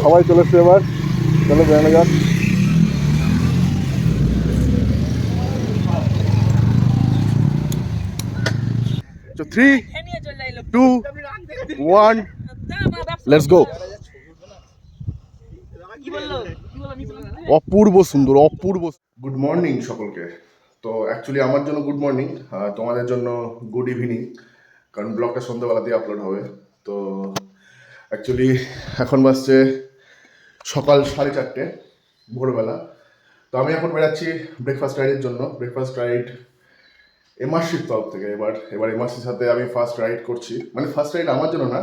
সবাই চলে এসছে এবার, চলো বেড়ানো যাক। তো 3, 2, 1, লেটস গো। অপূর্ব সুন্দর, অপূর্ব। গুড মর্নিং সকলকে। তো অ্যাকচুয়ালি আমার জন্য গুড মর্নিং, তোমাদের জন্য গুড ইভিনিং, কারণ ব্লগটা সন্ধ্যাবেলাতেই আপলোড হবে। তো অ্যাকচুয়ালি এখন বাজছে সকাল 4:30 ভোরবেলা। তো আমি এখন বেরাচ্ছি ব্রেকফাস্ট রাইডের জন্য। ব্রেকফাস্ট রাইড এমআরসির তরফ থেকে। এবার এমআরসির সাথে আমি ফার্স্ট রাইড করছি, মানে ফার্স্ট রাইড আমার জন্য না,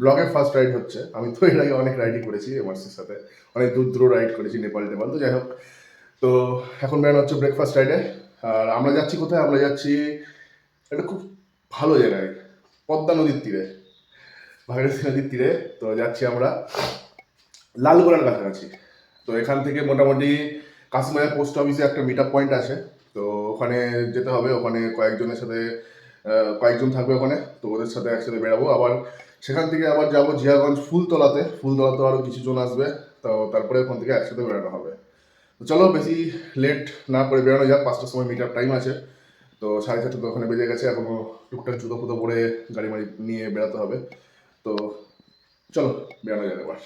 ব্লগের ফার্স্ট রাইড হচ্ছে। আমি তো এর আগে অনেক রাইডই করেছি এমআরসির সাথে, অনেক দূর দূর রাইড করেছি, নেপাল। তো যাই হোক, তো এখন বেরানো হচ্ছে ব্রেকফাস্ট রাইডে। আর আমরা যাচ্ছি কোথায়? আমরা যাচ্ছি একটা খুব ভালো জায়গায়, পদ্মা নদীর তীরে, ভাগীরথী নদীর তীরে। তো যাচ্ছি আমরা লালগোলার কাছাকাছি। তো এখান থেকে মোটামুটি কাশিমায়া পোস্ট অফিসে একটা মিট আপ পয়েন্ট আছে, তো ওখানে যেতে হবে। ওখানে কয়েকজনের সাথে কয়েকজন থাকবে ওখানে, তো ওদের সাথে একসাথে বেরাবো। আবার সেখান থেকে আবার যাবো জিয়াগঞ্জ ফুলতলাতে আরও কিছু জন আসবে। তো তারপরে ওখান থেকে একসাথে বেরানো হবে। তো চলো বেশি লেট না করে বেরোনো যাক। 5টার সময় মিট আপ টাইম আছে, তো 4:30 তো ওখানে বেজে গেছে। এখনো টুকটাক জুতো ফুতো পরে গাড়ি মাড়ি নিয়ে বেরোতে হবে। তো চলো বেরোনো যাক এবার।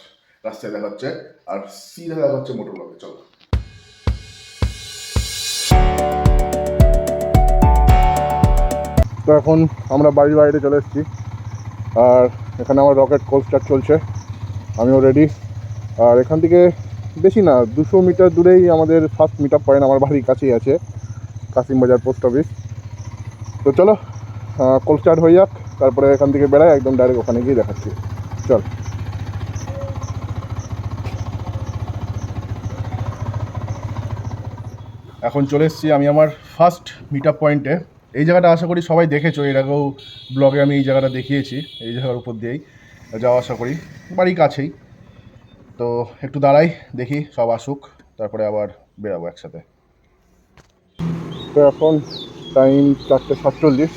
রাস্তায় দেখা হচ্ছে, আর সিধা দেখা হচ্ছে মোটর ব্লগে। চলো। তো এখন আমরা বাড়ির বাইরে চলে এসেছি, আর এখানে আমার রকেট কোল্ড স্টার্ট চলছে, আমিও রেডি। আর এখান থেকে বেশি না, 200 মিটার দূরেই আমাদের ফার্স্ট মিট আপ পয়েন্ট, আমার বাড়ির কাছেই আছে, কাশিমবাজার পোস্ট অফিস। তো চলো কোল্ড স্টার্ট হয়ে যাক, তারপরে এখান থেকে বেড়াই, একদম ডাইরেক্ট ওখানে গিয়ে দেখাচ্ছি। চল। এখন চলে এসেছি আমি আমার ফার্স্ট মিট আপ পয়েন্টে। এই জায়গাটা আশা করি সবাই দেখেছো, এর আগেও ব্লগে আমি এই জায়গাটা দেখিয়েছি। এই জায়গার উপর দিয়েই যাওয়া আশা করি, বাড়ির কাছেই। তো একটু দাঁড়াই, দেখি সব আসুক, তারপরে আবার বেরাবো একসাথে। তো এখন টাইম 4:47।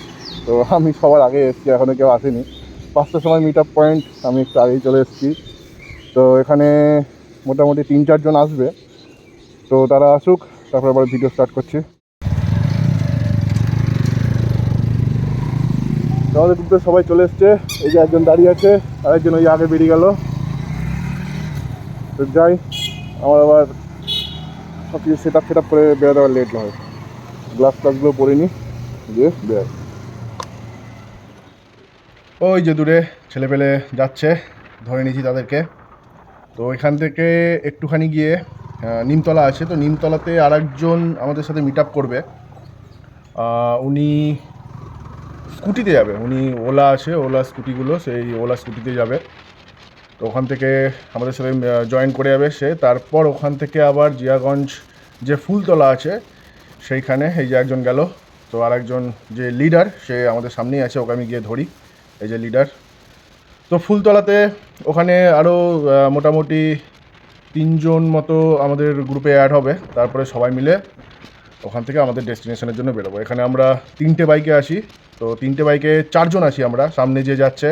তো আমি সবার আগে এসেছি, এখনও কেউ আসেনি। 5টার সময় মিট আপ পয়েন্ট, আমি একটু আগেই চলে এসেছি। তো এখানে মোটামুটি 3-4 জন আসবে, তো তারা আসুক, তারপরে আবার ভিডিও স্টার্ট করছি। আমাদের গ্রুপে সবাই চলে এসছে। এই যে একজন দাঁড়িয়ে আছে, আরেকজন ওই আগে বেরিয়ে গেল। তো যাই, আমার আবার সব কিছু সেট আপ করে বেরোতে আবার লেট হয়। গ্লাস টাসগুলো পরে নিই, দিয়ে বের। ওই যে দূরে ছেলেপেলে যাচ্ছে, ধরে নিয়েছি তাদেরকে। তো এখান থেকে একটুখানি গিয়ে নিমতলা আছে, তো নিমতলাতে আরেকজন আমাদের সাথে মিট আপ করবে। উনি স্কুটিতে যাবে, উনি ওলা আছে, ওলা স্কুটিগুলো, সেই ওলা স্কুটিতে যাবে। তো ওখান থেকে আমাদের সাথে জয়েন করে যাবে সে। তারপর ওখান থেকে আবার জিয়াগঞ্জ যে ফুলতলা আছে সেইখানে, এই যে একজন গেল। তো আর একজন যে লিডার, সে আমাদের সামনেই আছে, ওকে আমি গিয়ে ধরি। এই যে লিডার। তো ফুলতলাতে ওখানে আরও মোটামুটি 3 জন মতো আমাদের গ্রুপে অ্যাড হবে। তারপরে সবাই মিলে ওখান থেকে আমাদের ডেস্টিনেশনের জন্য বেরোবো। এখানে আমরা 3টে বাইকে আসি, তো 3টে বাইকে 4 জন আসি আমরা। সামনে যে যাচ্ছে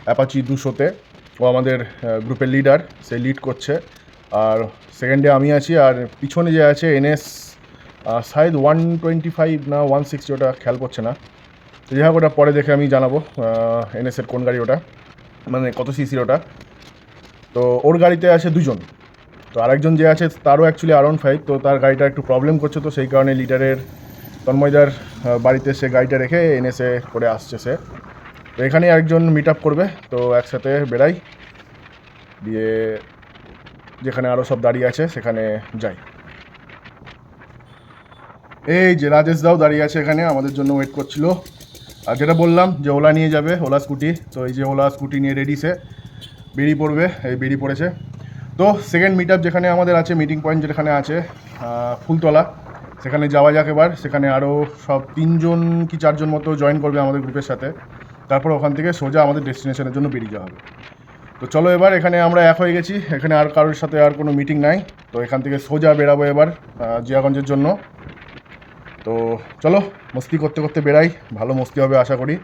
অ্যাপাচি 200-তে, ও আমাদের গ্রুপের লিডার, সে লিড করছে। আর সেকেন্ডে আমি আছি, আর পিছনে যে আছে এনএস, শায়দ 125 না 160, ওটা খেয়াল করছে না। তো যাই হোক, ওটা পরে দেখে আমি জানাবো এনএসের কোন গাড়ি ওটা, মানে কত সিসির ওটা। তো ওর গাড়িতে আছে 2 জন। তো আরেকজন যে আছে তারও অ্যাকচুয়ালি R15, তো তার গাড়িটা একটু প্রবলেম করছে, তো সেই কারণে লিডারের তন্ময়দার বাড়িতে সে গাড়িটা রেখে এনএসে করে আসছে সে। তো এখানেই একজন মিট আপ করবে, তো একসাথে বেরাই, দিয়ে যেখানে আরও সব দাঁড়িয়ে আছে সেখানে যাই। এই যে রাজেশ দাও দাঁড়িয়ে আছে এখানে, আমাদের জন্য ওয়েট করছিল। আর যেটা বললাম যে ওলা নিয়ে যাবে, ওলা স্কুটি, তো এই যে ওলা স্কুটি নিয়ে রেডি, সে বেরিয়ে পড়বে, এই বেরিয়ে পড়েছে। তো সেকেন্ড মিট আপ যেখানে আমাদের আছে, মিটিং পয়েন্ট যেখানে আছে ফুলতলা, সেখানে যাওয়া যাক এবার। সেখানে আরও সব 3 জন কি 4 জন মতো জয়েন করবে আমাদের গ্রুপের সাথে। তারপর ওখান থেকে সোজা আমাদের ডেস্টিনেশনের জন্য বেরিয়ে যাওয়া হবে। তো চলো এবার, এখানে আমরা এক হয়ে গেছি, এখানে আর কারোর সাথে আর কোনো মিটিং নাই। তো এখান থেকে সোজা বেরাবো এবার জিয়াগঞ্জের জন্য। তো চলো মস্তি করতে করতে বেরাই, ভালো মস্তি হবে আশা করি।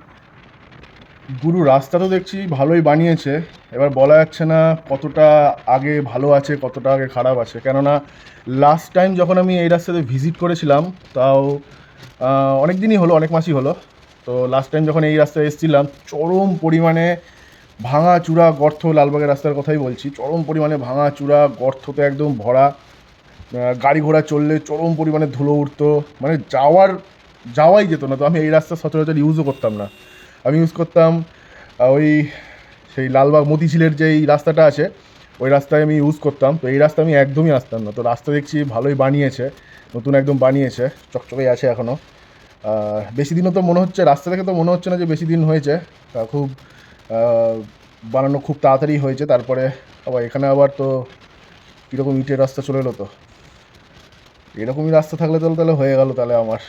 গুরু রাস্তা তো দেখছি ভালোই বানিয়েছে, এবার বলা যাচ্ছে না কতটা আগে ভালো আছে কতটা আগে খারাপ আছে, কেননা লাস্ট টাইম যখন আমি এই রাস্তাতে ভিজিট করেছিলাম তাও অনেক দিনই হলো, অনেক মাসই হলো। তো লাস্ট টাইম যখন এই রাস্তায় এসেছিলাম চরম পরিমাণে ভাঙা চূড়া গর্ত, লালবাগের রাস্তার কথাই বলছি, চরম পরিমাণে ভাঙা চূড়া গর্ততে একদম ভরা, গাড়ি ঘোড়া চললে চরম পরিমাণে ধুলো উঠতো, মানে যাওয়াই যেত না। তো আমি এই রাস্তা সচরাচর ইউজও করতাম না, আমি ইউজ করতাম ওই সেই লালবাগ মতিঝিলের যেই রাস্তাটা আছে ওই রাস্তায় আমি ইউজ করতাম। তো এই রাস্তা আমি একদমই আসতাম না। তো রাস্তা দেখছি ভালোই বানিয়েছে, নতুন একদম বানিয়েছে, চকচকেই আছে এখনও। বেশি দিনও তো মনে হচ্ছে, রাস্তা দেখে তো মনে হচ্ছে না যে বেশি দিন হয়েছে, খুব বানানো খুব তাড়াতাড়ি হয়েছে। তারপরে আবার এখানে আবার তো কীরকম ইটের রাস্তা চলে এলো, তো এরকমই রাস্তা থাকলে তো তাহলে হয়ে গেল তাহলে আমার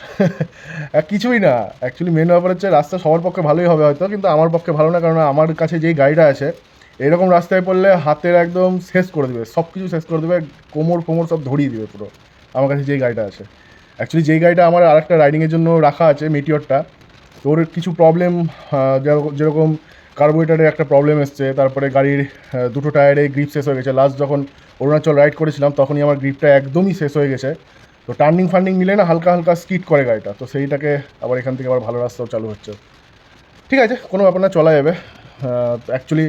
কিছুই না। অ্যাকচুয়ালি মেন ব্যাপার হচ্ছে রাস্তা সবার পক্ষে ভালোই হবে হয়তো, কিন্তু আমার পক্ষে ভালো না, কারণ আমার কাছে যেই গাড়িটা আছে এরকম রাস্তায় পড়লে হাতের একদম শেষ করে দেবে, সব কিছু শেষ করে দেবে, কোমর ফোমর সব ধরিয়ে দেবে পুরো। আমার কাছে যেই গাড়িটা আছে, অ্যাকচুয়ালি যেই গাড়িটা আমার আরেকটা রাইডিংয়ের জন্য রাখা আছে মিটিওরটা, তোর কিছু প্রবলেম, যেরকম কার্বোরেটরের একটা প্রবলেম এসছে, তারপরে গাড়ির দুটো টায়ারে গ্রিপ শেষ হয়ে গেছে। লাস্ট যখন অরুণাচল রাইড করেছিলাম তখনই আমার গ্রিপটা একদমই শেষ হয়ে গেছে। তো টার্নিং ফান্ডিং মিলে না হালকা হালকা স্কিড করে গাড়িটা, তো সেইটাকে আবার এখান থেকে আবার ভালো রাস্তাও চালু হচ্ছে। ঠিক আছে, কোনো ব্যাপার না, চলা যাবে অ্যাকচুয়ালি।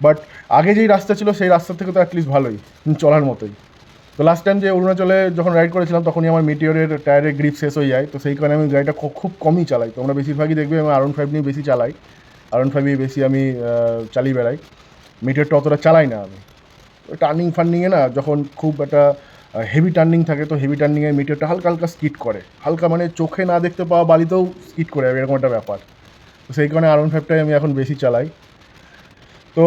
বাট আগে যেই রাস্তা ছিল সেই রাস্তা থেকে তো অ্যাটলিস্ট ভালোই, চলার মতোই। তো লাস্ট টাইম যে অরুণাচলে যখন রাইড করেছিলাম তখনই আমার মিটিওরের টায়ারের গ্রিপ শেষ হয়ে যায়, তো সেই কারণে আমি গাড়িটা খুব কমই চালাই। তো আমরা বেশিরভাগই দেখবে আমি R15 নিয়ে বেশি চালাই, R15 বেশি আমি চালিয়ে বেড়াই, মিটিওরটা অতটা চালাই না আমি। ওই টার্নিং ফান্ডিংয়ে না যখন খুব একটা হেভি টার্নিং থাকে, তো হেভি টার্নিংয়ে মিটারটা হালকা হালকা স্কিড করে, হালকা মানে চোখে না দেখতে পাওয়া বালিতেও স্কিড করে যাবে, এরকম একটা ব্যাপার। তো সেই কারণে R15টাই আমি এখন বেশি চালাই। তো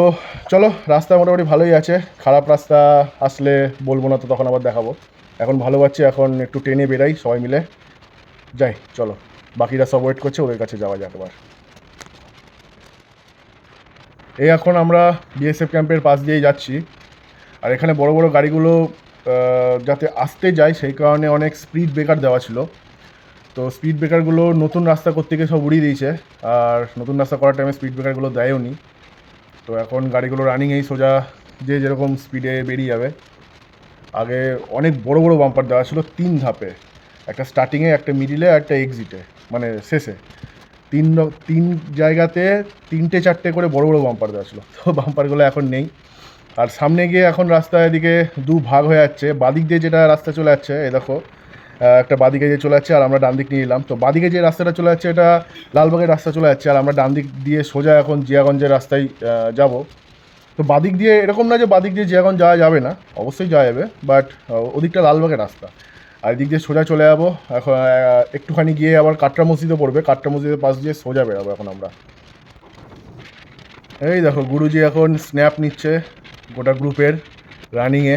চলো, রাস্তা মোটামুটি ভালোই আছে, খারাপ রাস্তা আসলে বলবো না, তো তখন আবার দেখাবো। এখন ভালো পাচ্ছি, এখন একটু ট্রেনে বেরাই সবাই মিলে যাই, চলো বাকিরা সব ওয়েট করছে, ওদের কাছে যাওয়া যাক এবার। এই এখন আমরা BSF ক্যাম্পের পাশ দিয়েই যাচ্ছি, আর এখানে বড় বড় গাড়িগুলো যাতে আসতে যায় সেই কারণে অনেক স্পিড ব্রেকার দেওয়া ছিল। তো স্পিড ব্রেকারগুলো নতুন রাস্তা করতে গিয়ে সব উড়িয়ে দিয়েছে, আর নতুন রাস্তা করার টাইমে স্পিড ব্রেকারগুলো দেয়ও নি। তো এখন গাড়িগুলো রানিংয়েই সোজা যে যেরকম স্পিডে বেরিয়ে যাবে। আগে অনেক বড় বড় বাম্পার দেওয়া ছিল 3 ধাপে, একটা স্টার্টিংয়ে, একটা মিডিলে, একটা এক্সিটে, মানে শেষে তিন জায়গাতে 3-4টে করে বড় বড় বাম্পার দেওয়া ছিল। তো বাম্পারগুলো এখন নেই। আর সামনে গিয়ে এখন রাস্তা এদিকে দু ভাগ হয়ে যাচ্ছে, বাদিক দিয়ে যেটা রাস্তা চলে যাচ্ছে, এ দেখো একটা বাদিকে যে চলে যাচ্ছে আর আমরা ডান দিক নিয়ে নিলাম। তো বাদিকে যে রাস্তাটা চলে যাচ্ছে এটা লালবাগের রাস্তা চলে যাচ্ছে, আর আমরা ডান দিক দিয়ে সোজা এখন জিয়াগঞ্জের রাস্তায় যাব। তো বাদিক দিয়ে এরকম না যে বাদিক দিয়ে জিয়াগঞ্জ যাওয়া যাবে না, অবশ্যই যাওয়া যাবে, বাট ওদিকটা লালবাগের রাস্তা, আর এদিক দিয়ে সোজা চলে যাবো। এখন একটুখানি গিয়ে আবার কাটরা মসজিদে পড়বে, কাটরা মসজিদের পাশ দিয়ে সোজা বেরাবো এখন আমরা। এই দেখো গুরুজি এখন স্ন্যাপ নিচ্ছে গোটা গ্রুপের, রানিংয়ে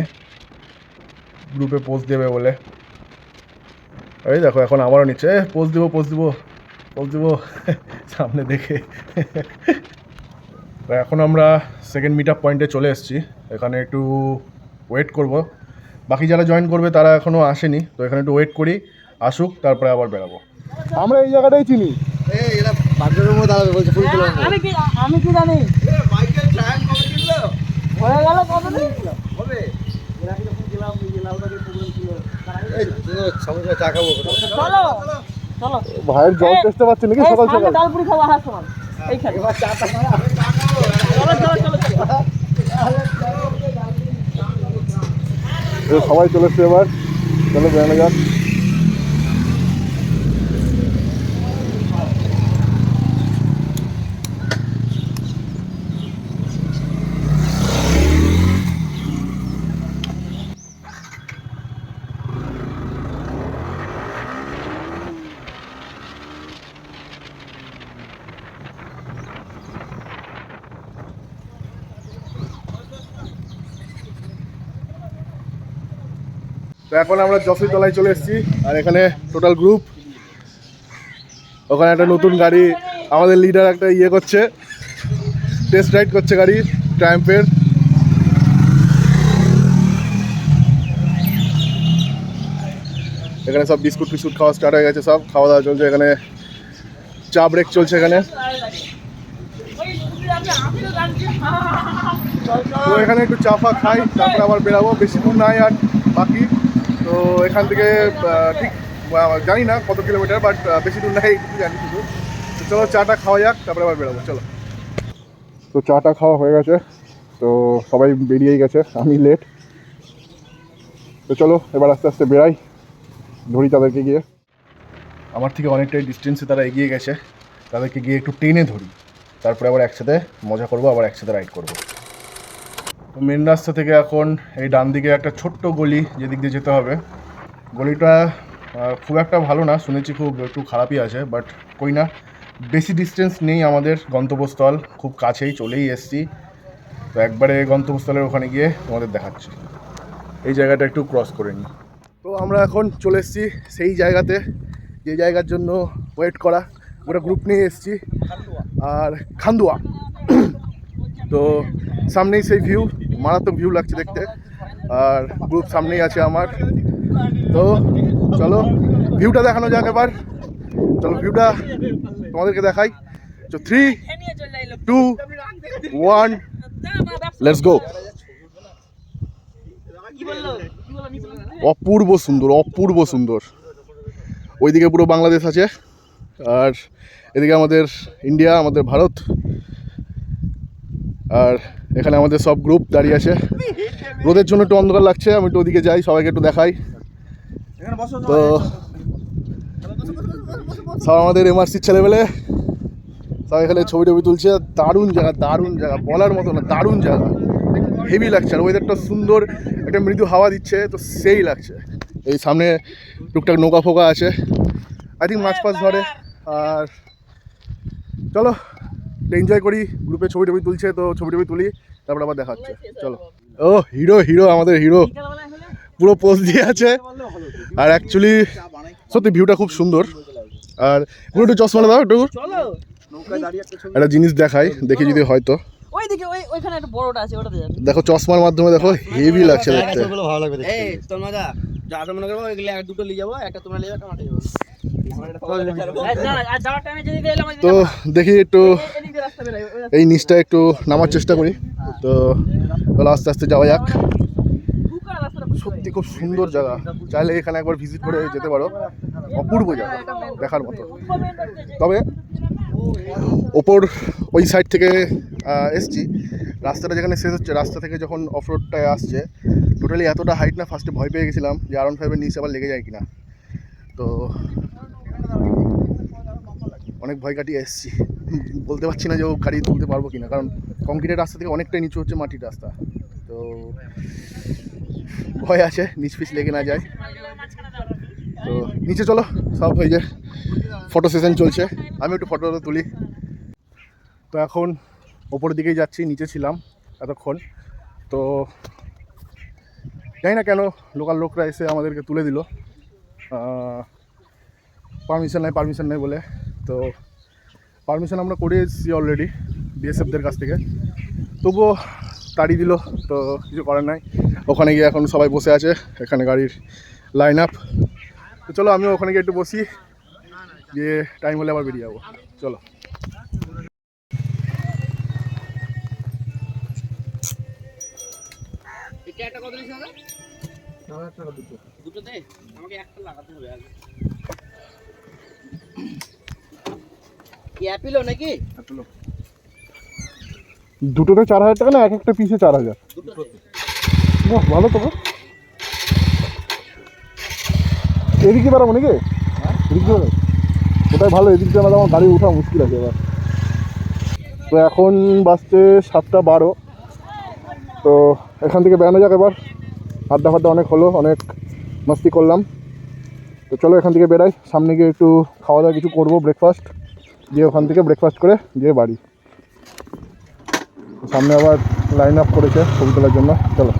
গ্রুপে পোস্ট দেবে বলে। এই দেখো এখন আমারও নিচ্ছে, পোস্ট দিব সামনে দেখে। এখন আমরা সেকেন্ড মিট আপ পয়েন্টে চলে এসেছি, এখানে একটু ওয়েট করব, বাকি যারা জয়েন করবে তারা এখনও আসেনি, তো এখানে একটু ওয়েট করি, আসুক তারপরে আবার বেরাবো। আমরা এই জায়গাটাই চিনি। আমি কি জানি হয়ে গেল কতদিন চলো চলো ভাইয়ের জল টেস্টে পাচ্ছি নাকি সকাল সকাল? ডালপুরি খাওয়া হাস তোমার এইখানে চলো চলো চলো সবাই চলে এসছে এবার, চলো বেরানো যাক। তো এখন আমরা যশোর তলায় চলে এসেছি, আর এখানে টোটাল গ্রুপ, ওখানে একটা নতুন গাড়ি আমাদের লিডার একটা করছে, টেস্ট রাইড করছে গাড়ি ট্রায়াম্ফের। এখানে সব বিস্কুট ফিস্কুট খাওয়া স্টার্ট হয়ে গেছে, সব খাওয়া দাওয়া চলছে, এখানে চা ব্রেক চলছে এখানে। তো এখানে একটু চা ফা খাই, তারপরে আবার বেরাবো। বেশি দূর নাই আর বাকি। তো এখান থেকে ঠিক জানি না কত কিলোমিটার, বাট বেশি দূর নাই এইটুকু জানি শুধু। তো চলো চাটা খাওয়া যাক, তারপরে আবার বেরাবো। চলো। তো চাটা খাওয়া হয়ে গেছে, তো সবাই বেরিয়েই গেছে, আমি লেট। তো চলো এবার আস্তে আস্তে বেরাই, ধরি তাদেরকে গিয়ে। আমার থেকে অনেকটাই ডিস্টেন্সে তারা এগিয়ে গেছে, তাদেরকে গিয়ে একটু টেনে ধরি, তারপরে আবার একসাথে মজা করবো, আবার একসাথে রাইড করবো। তো মেন রাস্তা থেকে এখন এই ডান দিকে একটা ছোট্ট গলি যেদিক দিয়ে যেতে হবে। গলিটা খুব একটা ভালো না, শুনেছি খুব একটু খারাপই আছে, বাট কই না, বেশি ডিস্টেন্স নেই আমাদের গন্তব্যস্থল, খুব কাছেই চলেই এসছি। তো একবারে গন্তব্যস্থলের ওখানে গিয়ে তোমাদের দেখাচ্ছি। এই জায়গাটা একটু ক্রস করে নিই। তো আমরা এখন চলে এসেছি সেই জায়গাতে, যে জায়গার জন্য ওয়েট করা, ওটা গ্রুপ নিয়ে এসেছি, আর খান্দুয়া। তো সামনেই সেই ভিউ, মারাত্মক ভিউ লাগছে দেখতে, আর গ্রুপ সামনেই আছে আমার। তো চলো ভিউটা দেখানো যাক এবার। চলো ভিউটা তোমাদেরকে দেখাই। তো 3, 2, 1, লেটস গো। অপূর্ব সুন্দর, অপূর্ব সুন্দর। ওইদিকে পুরো বাংলাদেশ আছে, আর এদিকে আমাদের ইন্ডিয়া, আমাদের ভারত, আর এখানে আমাদের সব গ্রুপ দাঁড়িয়ে আছে। রোদের জন্য একটু অন্ধকার লাগছে, আমি একটু ওদিকে যাই, সবাইকে একটু দেখাই। তো সব আমাদের এমআরসির ছেলেবেলে সব এখানে ছবি টবি তুলছে। দারুণ জায়গা, দারুণ জায়গা, বলার মতো না, দারুণ জায়গা, হেভি লাগছে। আর ওয়েদারটা সুন্দর, একটা মৃদু হাওয়া দিচ্ছে, তো সেই লাগছে। এই সামনে টুকটাক নৌকা ফোকা আছে, আই থিঙ্ক মাছ ফাছ ধরে। আর চলো এনজয় করি, গ্রুপে ছবি টবি তুলছে, তো ছবি টবি তুলি, তারপর আবার দেখা হচ্ছে। চলো। ও হিরো, হিরো, আমাদের হিরো পুরো পোজ দিয়ে আছে। আর অ্যাকচুয়ালি সত্যি ভিউটা খুব সুন্দর। আর একটু চশমাটা দাও, একটু একটা জিনিস দেখাই, দেখি যদি হয়তো দেখো চশমার মাধ্যমে দেখো, হেভি লাগছে দেখতে। তো দেখি একটু এই নিচটা একটু নামার চেষ্টা করি। তো আস্তে আস্তে যাওয়া যাক। সত্যি খুব সুন্দর জায়গা, চাইলে এখানে একবার ভিজিট করে যেতে পারো। অপূর্ব জায়গা, দেখার মতো। তবে ওপর ওই সাইড থেকে এসছি, রাস্তাটা যেখানে শেষ হচ্ছে, রাস্তা থেকে যখন অফরোডটায় আসছে, টোটালি এতটা হাইট না, ফার্স্টে ভয় পেয়ে গেছিলাম যে R15 নিচে আবার লেগে যায় কিনা। তো অনেক ভয় কাটিয়ে এসেছি, বলতে পারছি না যে ও গাড়ি তুলতে পারবো কিনা, কারণ কংক্রিটের রাস্তা থেকে অনেকটাই নিচু হচ্ছে মাটির রাস্তা। তো ভয় আছে নিচ পিচ লেগে না যায়। তো নিচে চলো, সব হয়ে যায়, ফটো সেশন চলছে, আমি একটু ফটো তুলি। তো এখন ওপরের দিকেই যাচ্ছি, নিচে ছিলাম এতক্ষণ। তো জানি না কেন লোকাল লোকরা এসে আমাদেরকে তুলে দিল, পারমিশন নেই বলে। তো পারমিশন আমরা করে এসেছি অলরেডি বিএসএফদের কাছ থেকে, তবুও তাড়িয়ে দিল, তো কিছু করার নাই। ওখানে গিয়ে এখন সবাই বসে আছে, এখানে গাড়ির লাইন আপ। তো চলো আমিও ওখানে গিয়ে একটু বসি, গিয়ে টাইম হলে আবার বেরিয়ে যাবো। চলো। দুটোতে 4000 টাকা না, এক একটা পিসে 4000? বাহ, ভালো তো। এদিকে বেড়াবো নাকি? এদিকে বেড়াবো, ওটাই ভালো। এদিক দিয়ে আমার গাড়ি ওঠা মুশকিল আছে এবার। তো এখন বাজছে 7:12। তো এখান থেকে বেড়ানো যাক এবার। আড্ডা ফাড্ডা অনেক হলো, অনেক মস্তি করলাম। তো চলো এখান থেকে বেরাই, সামনে গিয়ে একটু খাওয়া দাওয়া কিছু করবো, ব্রেকফাস্ট, দিয়ে ওখান থেকে ব্রেকফাস্ট করে গিয়ে বাড়ি। সামনে আবার লাইন আপ করেছে ছবি তোলার জন্য। চলো।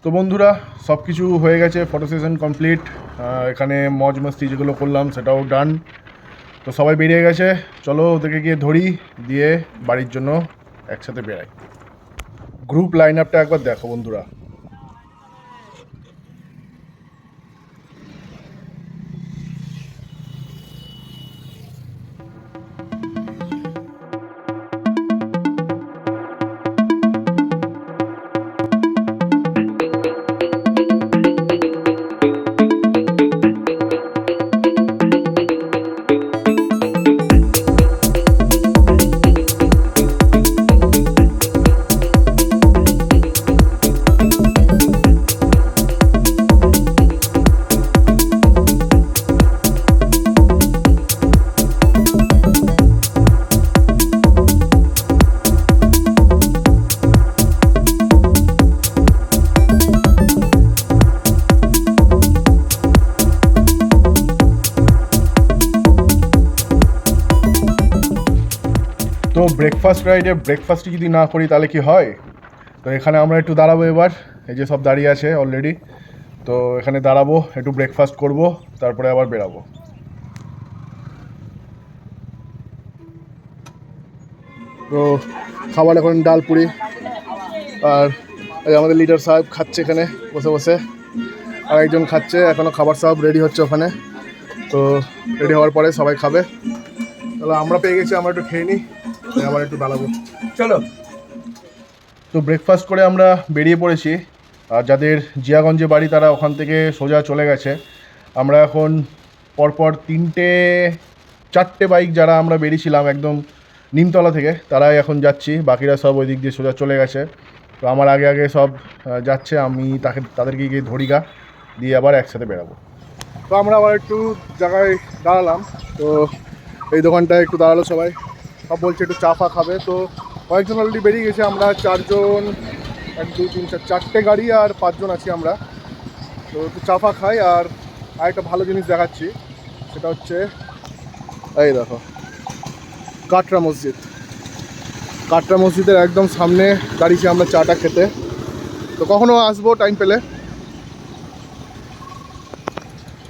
তো বন্ধুরা সব কিছু হয়ে গেছে, ফটো সেশন কমপ্লিট, এখানে মজ মস্তি যেগুলো করলাম সেটাও ডান। তো সবাই বেরিয়ে গেছে, চলো ওদেরকে গিয়ে ধরি, দিয়ে বাড়ির জন্য একসাথে বেরাই। গ্রুপ লাইন আপটা একবার দেখো বন্ধুরা। তো ব্রেকফাস্ট রাইডে ব্রেকফাস্টই যদি না করি তাহলে কি হয়? তো এখানে আমরা একটু দাঁড়াবো এবার, এই যে সব দাঁড়িয়ে আছে অলরেডি। তো এখানে দাঁড়াবো, একটু ব্রেকফাস্ট করব, তারপরে আবার বেরাবো। তো খাবার এখন ডাল পুরি, আর এই আমাদের লিডার সাহেব খাচ্ছে এখানে বসে বসে, আর একজন খাচ্ছে, এখনও খাবার সব রেডি হচ্ছে ওখানে। তো রেডি হওয়ার পরে সবাই খাবে। তাহলে আমরা পেয়ে গেছি, আমরা একটু খেয়ে নিই, আবার একটু দাঁড়াবো, চলো। তো ব্রেকফাস্ট করে আমরা বেরিয়ে পড়েছি, আর যাদের জিয়াগঞ্জে বাড়ি তারা ওখান থেকে সোজা চলে গেছে। আমরা এখন পরপর 4টে বাইক যারা আমরা বেরিয়েছিলাম একদম নিমতলা থেকে, তারাই এখন যাচ্ছি, বাকিরা সব ওই দিক দিয়ে সোজা চলে গেছে। তো আমার আগে আগে সব যাচ্ছে, আমি তাদেরকে গিয়ে ধরিগা দিয়ে আবার একসাথে বেরাবো। তো আমরা আবার একটু জায়গায় দাঁড়ালাম, তো এই দোকানটায় একটু দাঁড়ালো সবাই, সব বলছে একটু চা ফা খাবে। তো কয়েকজন অলরেডি বেরিয়ে গেছে, আমরা 4 জন, 1 2 3 4, 4টে গাড়ি আর 5 জন আছি আমরা। তো একটু চা ফা খাই, আর একটা ভালো জিনিস দেখাচ্ছি, সেটা হচ্ছে এই দেখো কাটরা মসজিদ। কাটরা মসজিদের একদম সামনে দাঁড়িয়েছি আমরা চাটা খেতে। তো কখনো আসবো টাইম পেলে,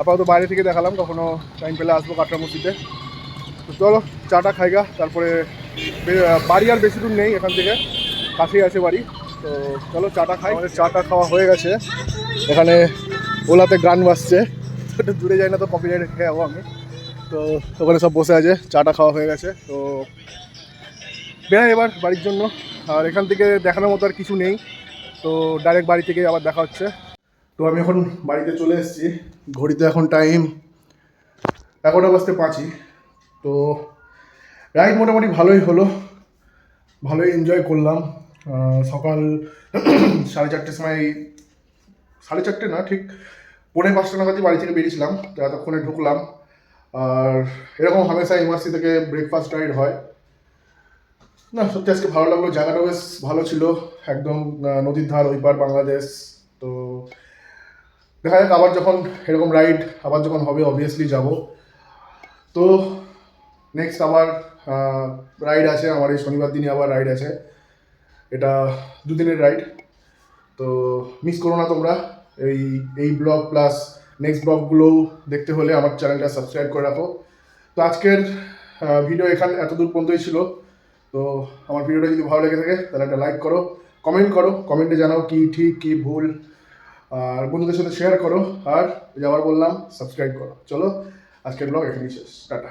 আপাতত বাইরে থেকে দেখালাম, কখনো টাইম পেলে আসবো কাটরা মসজিদে। তো চলো চাটা খাইগা, তারপরে বাড়ি আর বেশি দূর নেই এখান থেকে, কাছেই আছে বাড়ি। তো চলো চাটা খাই। আমাদের চাটা খাওয়া হয়ে গেছে, এখানে ওলাতে গান বাজছে, একটু দূরে যাই না তো কপিরাইট খেয়ে যাবো আমি। তো ওখানে সব বসে আছে, চাটা খাওয়া হয়ে গেছে। তো বেরাই এবার বাড়ির জন্য, আর এখান থেকে দেখানোর মতো আর কিছু নেই, তো ডাইরেক্ট বাড়ি থেকে আবার দেখা হচ্ছে। তো আমি এখন বাড়িতে চলে এসেছি, ঘড়িতে এখন টাইম 11:05। তো রাইড মোটামুটি ভালোই হলো, ভালোই এনজয় করলাম। সকাল 4:30টার সময়, 4:30 না ঠিক 4:45 নাগাদই বাড়ি থেকে বেরিয়েছিলাম, তো এতক্ষণে ঢুকলাম। আর এরকম হামেশা এমআরসি থেকে ব্রেকফাস্ট রাইড হয় না। সত্যি আজকে ভালো লাগলো, জায়গাটা বেশ ভালো ছিল, একদম নদীর ধার, ওই পার বাংলাদেশ। তো দেখা যাক আবার যখন এরকম রাইড আবার যখন হবে অবভিয়াসলি যাব। তো নেক্সট আবার রাইড আছে আমার, এই শনিবার দিনে আবার রাইড আছে, এটা 2 দিনের রাইড। তো মিস করো না তোমরা, এই ব্লগ প্লাস নেক্সট ব্লগগুলোও দেখতে হলে আমার চ্যানেলটা সাবস্ক্রাইব করে রাখো। তো আজকের ভিডিও এখানে এতদূর পর্যন্তই ছিল। তো আমার ভিডিওটা যদি ভালো লেগে থাকে তাহলে একটা লাইক করো, কমেন্ট করো, কমেন্টে জানাও কি ঠিক কি ভুল, আর বন্ধুদের সাথে শেয়ার করো, আর আবার বললাম সাবস্ক্রাইব করো। চলো আজকের ব্লগ এখানেই শেষ, টাটা।